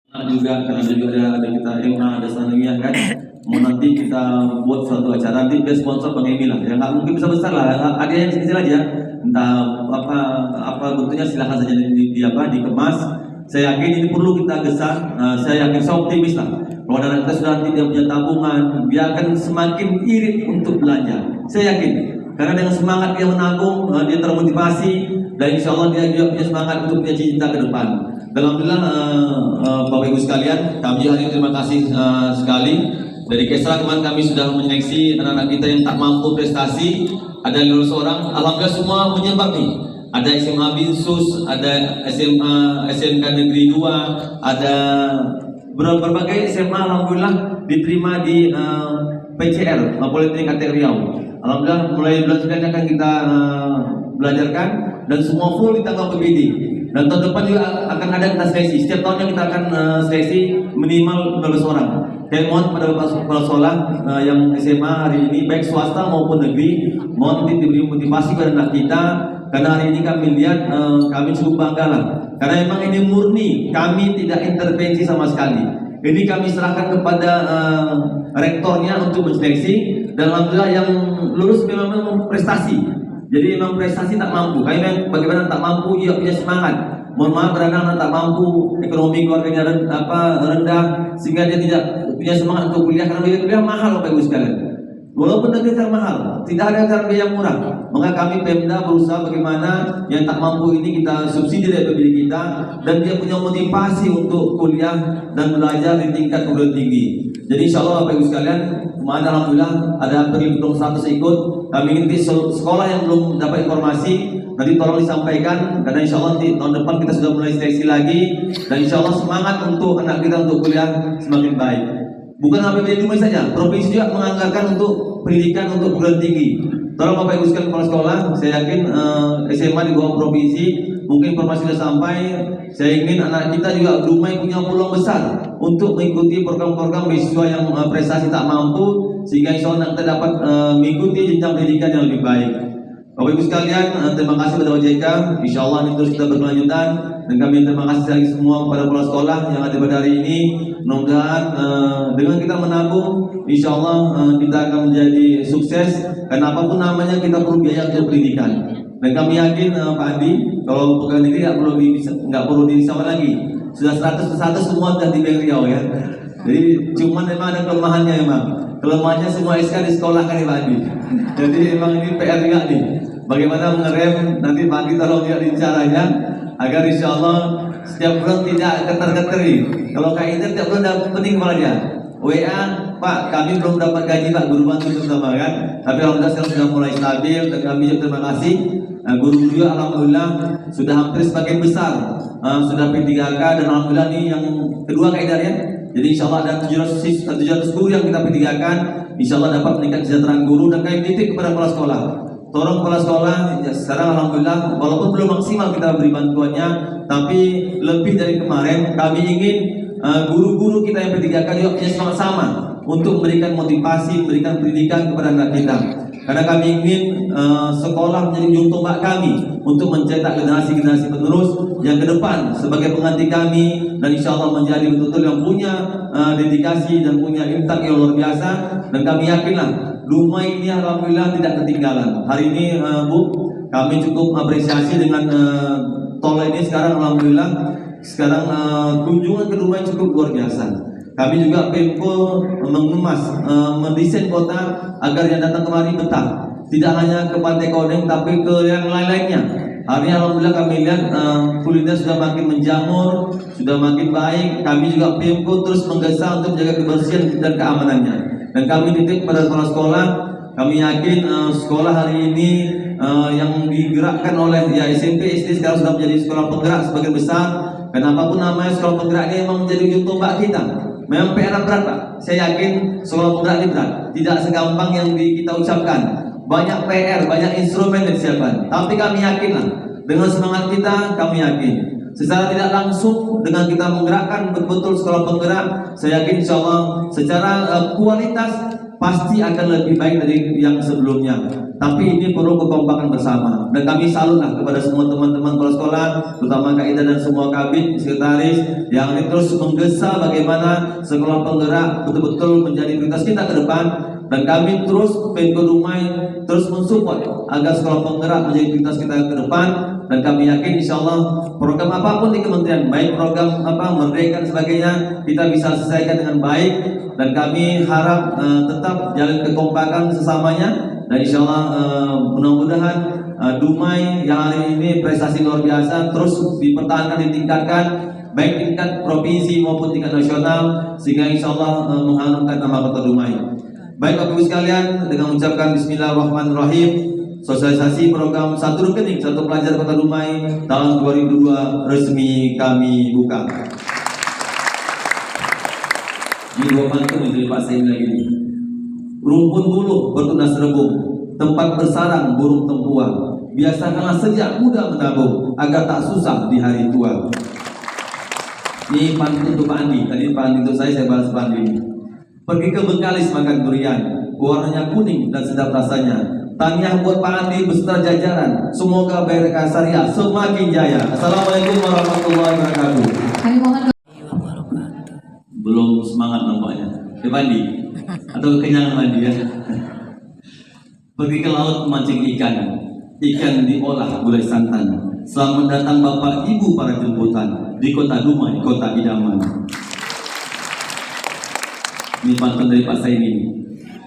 juga karena juga ada kita ada sanawiyah kan. Mau nanti kita buat suatu acara, nanti dia sponsor Bang Emi lah. Ya nggak mungkin besar lah, ada yang kecil aja. Entah apa bentuknya silahkan saja dikemas. Saya yakin ini perlu kita gesah. Saya yakin, saya optimis lah. Kalau anak kita sudah nanti dia punya tabungan, dia akan semakin irit untuk belanja. Saya yakin, karena dengan semangat dia menabung, dia termotivasi, dan insya Allah dia juga punya semangat untuk punya cita ke depan. Alhamdulillah, Bapak Ibu sekalian, kami hari ini terima kasih sekali. Dari Kesra kemarin kami sudah menyeleksi anak-anak kita yang tak mampu prestasi. Ada 500 orang, alhamdulillah semua menyebab nih. Ada SMA Binsus, ada SMA SMK Negeri 2, ada berbagai SMA alhamdulillah diterima di PCR Politeknik KTR Riau. Alhamdulillah mulai bulan 9 akan kita belajarkan dan semua full di tanggal PBD. Dan tahun depan juga akan ada kita seleksi. Setiap tahunnya kita akan seleksi minimal 12 orang. Saya mohon pada Bapak Kepala Sekolah yang SMA hari ini baik swasta maupun negeri, mohon diberi motivasi kepada anak kita, karena hari ini kami lihat kami cukup bangga lah. Karena memang ini murni, kami tidak intervensi sama sekali. Ini kami serahkan kepada rektornya untuk menseleksi, dan alhamdulillah yang lulus memang prestasi. Jadi memang prestasi tak mampu. Kami memang bagaimana tak mampu, ia punya semangat. Mohon maaf anak-anak tak mampu, ekonomi keluarganya rendah, sehingga dia tidak punya semangat untuk kuliah, karena kuliah mahal Bapak Ibu sekalian. Walaupun negeri mahal, tidak ada cara biaya yang murah. Maka kami Pemda berusaha bagaimana yang tak mampu ini kita subsidi dari PBD kita, dan dia punya motivasi untuk kuliah dan belajar di tingkat perguruan tinggi. Jadi insya Allah Bapak Ibu sekalian, kemarin alhamdulillah ada hampir 100 ikut. Kami ingin sekolah yang belum dapat informasi nanti tolong disampaikan, karena insya Allah nanti tahun depan kita sudah mulai seleksi lagi, dan insya Allah semangat untuk anak kita untuk kuliah semakin baik. Bukan APBD cuma saja, provinsi juga menganggarkan untuk pendidikan untuk perguruan tinggi. Tolong Bapak Ibu sekalian kepala sekolah, saya yakin SMA di bawah provinsi, mungkin informasi sudah sampai. Saya ingin anak kita juga Dumai punya peluang besar untuk mengikuti program-program beasiswa yang prestasi tak mampu, sehingga insya Allah kita dapat mengikuti jenjang pendidikan yang lebih baik. Bapak Ibu sekalian, terima kasih kepada OJK. Insya Allah ini terus kita berkelanjutan, dan kami terima kasih lagi semua kepada kepala sekolah yang ada pada hari ini. Mudah-mudahan dengan kita menabung, insya Allah kita akan menjadi sukses. Karena apapun namanya kita perlu biaya untuk pendidikan. Dan kami yakin Pak Andi, kalau pegawai negeri nggak perlu disama lagi. Sudah 100 ke 100 semua sudah di Bank Riau ya. Jadi cuman memang ada kelemahannya memang. Kelemahannya semua SK di sekolah kan ya Pak Andi. Jadi memang ini PR juga nih. Bagaimana mengerem, nanti Pak Andi tolong lihat caranya agar insya Allah setiap bulan tidak keter-keteri. Kalau kayak tiap bulan dapat penting kepalanya. WA, Pak, kami belum dapat gaji Pak, guru bantu terutama kan. Tapi alhamdulillah sekarang sudah mulai stabil, dan kami juga terima kasih. Guru juga alhamdulillah sudah hampir sebagian besar sudah P3K, dan alhamdulillah ini yang kedua kaedarnya. Jadi insya Allah ada 700 guru yang kita P3K-kan. Insya Allah dapat meningkat kesejahteraan guru, dan kami titip kepada kepala sekolah. Tolong kepala sekolah, ya sekarang alhamdulillah walaupun belum maksimal kita beri bantuannya, tapi lebih dari kemarin kami ingin guru-guru kita yang P3K juga punya semangat sama untuk memberikan motivasi, memberikan pendidikan kepada anak kita. Karena kami ingin sekolah menjadi ujung tombak kami untuk mencetak generasi-generasi penerus yang ke depan sebagai pengganti kami, dan insya Allah menjadi betul-betul yang punya dedikasi dan punya intak yang luar biasa. Dan kami yakinlah Dumai ini alhamdulillah tidak ketinggalan. Hari ini Bu, kami cukup apresiasi dengan tol ini sekarang alhamdulillah. Sekarang kunjungan ke Dumai cukup luar biasa. Kami juga Pemko mengemas, mendesain kota agar yang datang kemari betah. Tidak hanya ke Pantai Koneng, tapi ke yang lain-lainnya. Hari ini alhamdulillah kami lihat kuliner sudah makin menjamur, sudah makin baik. Kami juga Pemko terus menggesa untuk menjaga kebersihan dan keamanannya. Dan kami titip pada kepala sekolah, kami yakin sekolah hari ini yang digerakkan oleh ya SMP, SD sekarang sudah menjadi sekolah penggerak sebagian besar. Dan apapun namanya sekolah penggerak ini memang menjadi ujung tombak kita. Memang PR berat Pak, saya yakin sekolah penggerak ini berat. Tidak segampang yang kita ucapkan. Banyak PR, banyak instrumen yang disiapkan. Tapi kami yakinlah, dengan semangat kita, kami yakin. Secara tidak langsung dengan kita menggerakkan betul-betul sekolah penggerak, saya yakin insya Allah secara kualitas pasti akan lebih baik dari yang sebelumnya. Tapi ini perlu kekompakan bersama. Dan kami salutlah kepada semua teman-teman kepala sekolah terutama Kak Ida dan semua kabit, sekretaris yang ini terus menggesa bagaimana sekolah penggerak betul-betul menjadi prioritas kita ke depan, dan kami terus Pemko Dumai terus mensupport agar sekolah penggerak menjadi prioritas kita ke depan. Dan kami yakin insya Allah program apapun di kementerian, baik program Merdeka dan sebagainya, kita bisa selesaikan dengan baik. Dan kami harap tetap jalan kekompakan sesamanya. Dan insya Allah mudah-mudahan Dumai yang hari ini prestasi luar biasa terus dipertahankan, ditingkatkan, baik tingkat provinsi maupun tingkat nasional, sehingga insya Allah mengharumkan nama Kota Dumai. Baik Bapak Ibu sekalian, dengan mengucapkan Bismillahirrahmanirrahim, sosialisasi program Satu Rekening Satu Pelajar Kota Dumai tahun 2002 resmi kami buka. Di dua pantun itu Pak Sain lagi ini. Rumpun buluh bertunas rebung, tempat bersarang burung tempuan. Biasakanlah sejak muda menabung agar tak susah di hari tua. Ini pantun untuk Pak Andi. Tadi Pak Andi untuk saya balas Pak Andi. Pergi ke Bengkalis makan durian, warnanya kuning dan sedap rasanya. Tahniah buat Pak Andi beserta jajaran. Semoga BRK Syariah semakin jaya. Assalamualaikum warahmatullahi wabarakatuh. Kami mohon belum semangat nampaknya. Pak Andi atau kekenyangan Andi ya. Pergi ke laut memancing ikan. Ikan diolah gulai santan. Selamat datang Bapak Ibu para jemputan di Kota Dumai, kota idaman. Ini pantun dari Pak Sain ini.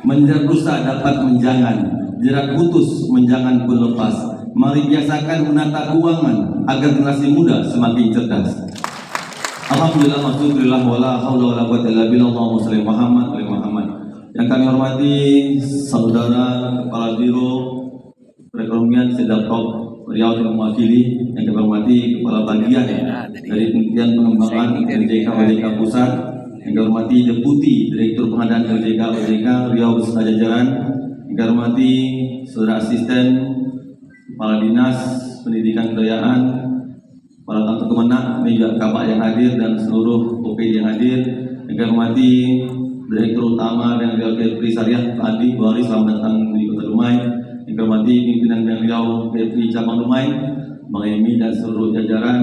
Menjerat rusa dapat menjangan, jerat putus menjangan pun lepas. Mari biasakan menata keuangan agar generasi muda semakin cerdas. Alhamdulillah, alhamdulillah, wala haula wala quwwata illa billah. Allahumma shalli Muhammad wa Muhammad. Yang kami hormati Saudara Kepala Biro Perekonomian Sedaprop Riau yang mewakili, yang kami hormati Kepala Bagian dari Kementerian Pengembangan LJK OJK Pusat, yang kami hormati Deputi Direktur Pengadaan LJK Riau beserta jajaran, yang kami hormati Saudara Asisten Kepala Dinas Pendidikan Kebudayaan, para tamu kemenak, juga Kabak yang hadir dan seluruh OPD yang hadir, yang kami hormati Direktur Utama dan BLPP Syariah Pak Andi Buhari, selamat datang di Kota Dumai. Yang kami hormati pimpinan Bank Riau BPI Cabang Dumai, Bang Emi dan seluruh jajaran,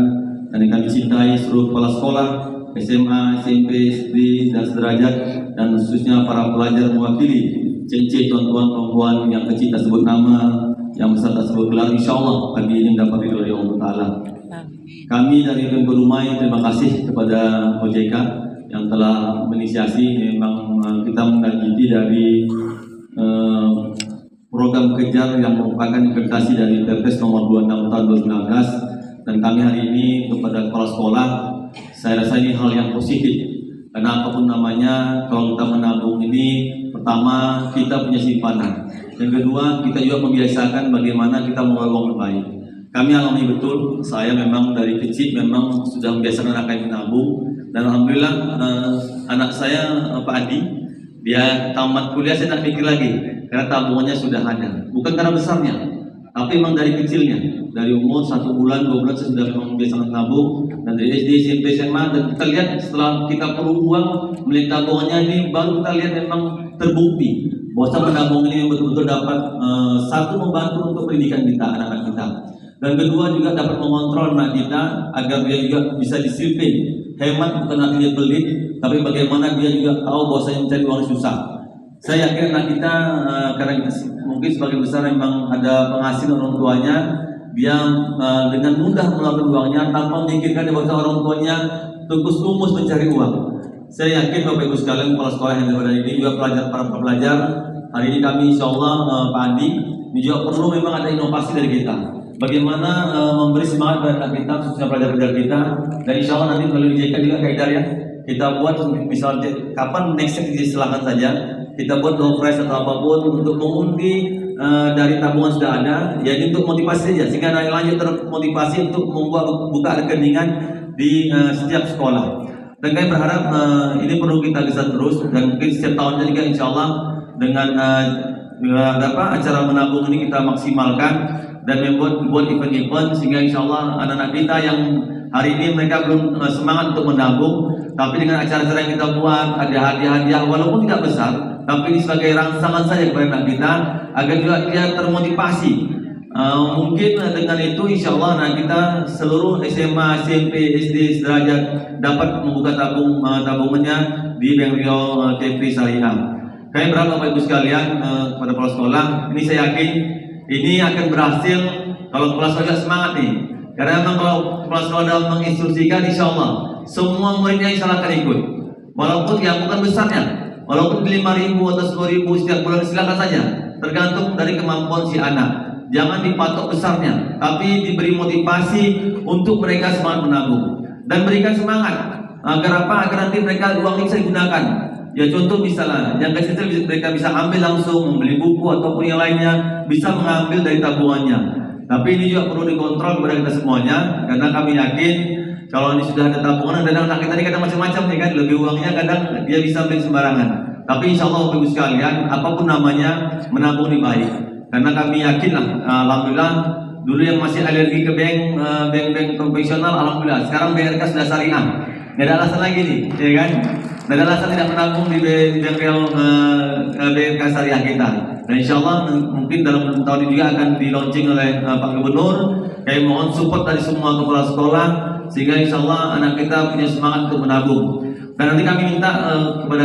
dan yang kami cintai seluruh kepala sekolah SMA, SMP, SD dan sederajat, dan khususnya para pelajar mewakili CC tuan-tuan perempuan yang kecil tak sebut nama, yang besar tak sebut gelar, insya Allah pagi ini mendapat ridho dari Allah Ta'ala. Kami dari Pemko Dumai terima kasih kepada OJK yang telah menginisiasi. Memang kita menagih dari program kejar yang merupakan implementasi dari Perpres nomor 26 tahun 2019, dan kami hari ini kepada kepala sekolah, saya rasa ini hal yang positif, karena apapun namanya, kalau kita menabung ini, pertama kita punya simpanan, yang kedua kita juga membiasakan bagaimana kita mengelola uang baik. Kami alami betul, saya memang dari kecil memang sudah membiasakan anak kami menabung, dan alhamdulillah anak saya Pak Adi, dia tamat kuliah saya tak pikir lagi, karena tabungannya sudah ada, bukan karena besarnya, tapi memang dari kecilnya, dari umur 1 bulan 2 bulan saya sudah memang membiasakan menabung, dan dari SD SMP SMA, dan kita lihat setelah kita perlu uang melihat tabungannya ini, baru kita lihat memang terbukti bahwa menabung ini betul-betul dapat satu membantu untuk pendidikan kita, anak-anak kita. Dan kedua juga dapat mengontrol anak kita agar dia juga bisa disiplin, hemat, bukan artinya pelit, tapi bagaimana dia juga tahu bahwa saya mencari uang susah. Saya yakin anak kita karena kita mungkin sebagian besar memang ada penghasilan orang tuanya, dia dengan mudah mengeluarkan uangnya tanpa memikirkan bahwa orang tuanya tungkus lumus mencari uang. Saya yakin Bapak Ibu sekalian kepala sekolah yang ada ini juga para pelajar, hari ini kami insya Allah Pak Andi ini juga perlu memang ada inovasi dari kita. Bagaimana memberi semangat pada anak kita, khususnya pelajar-pelajar kita, dan insya Allah nanti melalui JK juga kaedah ya, kita buat misalnya kapan next silahkan saja, kita buat door prize atau apapun untuk mengundi dari tabungan sudah ada, jadi untuk motivasi saja, sehingga anak lanjut termotivasi untuk membuat buka rekeningan di setiap sekolah. Dan kami berharap ini perlu kita bisa terus, dan mungkin setiap tahunnya juga insya Allah dengan acara menabung ini kita maksimalkan dan membuat event-event, sehingga insya Allah anak-anak kita yang hari ini mereka belum semangat untuk menabung, tapi dengan acara-acara yang kita buat, ada hadiah-hadiah walaupun tidak besar, tapi ini sebagai rangsangan saja kepada anak kita agar juga dia termotivasi Mungkin dengan itu insya Allah anak kita seluruh SMA, SMP, SD sederajat dapat membuka tabungannya di Bank Riau Kepri Syariah. Kami berharap Bapak Ibu sekalian kepada kepala sekolah, ini saya yakin ini akan berhasil kalau kepala sekolah semangat nih. Karena memang kalau kepala sekolah dalam menginstruksikan, insya Allah semua muridnya insya Allah akan ikut. Walaupun ya bukan besarnya, walaupun 5.000 atau 10.000 setiap bulan silakan saja, tergantung dari kemampuan si anak. Jangan dipatok besarnya, tapi diberi motivasi untuk mereka semangat menabung dan berikan semangat agar apa? Agar nanti mereka uang ini bisa digunakan. Ya contoh misalnya, yang kecil mereka bisa ambil langsung membeli buku ataupun yang lainnya, bisa mengambil dari tabungannya. Tapi ini juga perlu dikontrol kepada kita semuanya, karena kami yakin kalau ini sudah ada tabungan, dan anak kita ini kadang macam-macam nih kan, lebih uangnya kadang dia bisa beli sembarangan. Tapi insya Allah Bapak Ibu sekalian, apapun namanya menabung ini baik. Karena kami yakin lah, alhamdulillah dulu yang masih alergi ke bank konvensional, alhamdulillah sekarang BRK sudah syariah, nggak ada alasan lagi nih, ya kan? Nggak ada alasan tidak menabung di Bank Riau BRK syariah kita. Dan insya Allah mungkin dalam tahun ini juga akan di launching oleh Pak Gubernur. Kami mohon support dari semua kepala sekolah sehingga insya Allah anak kita punya semangat untuk menabung. Dan nanti kami minta kepada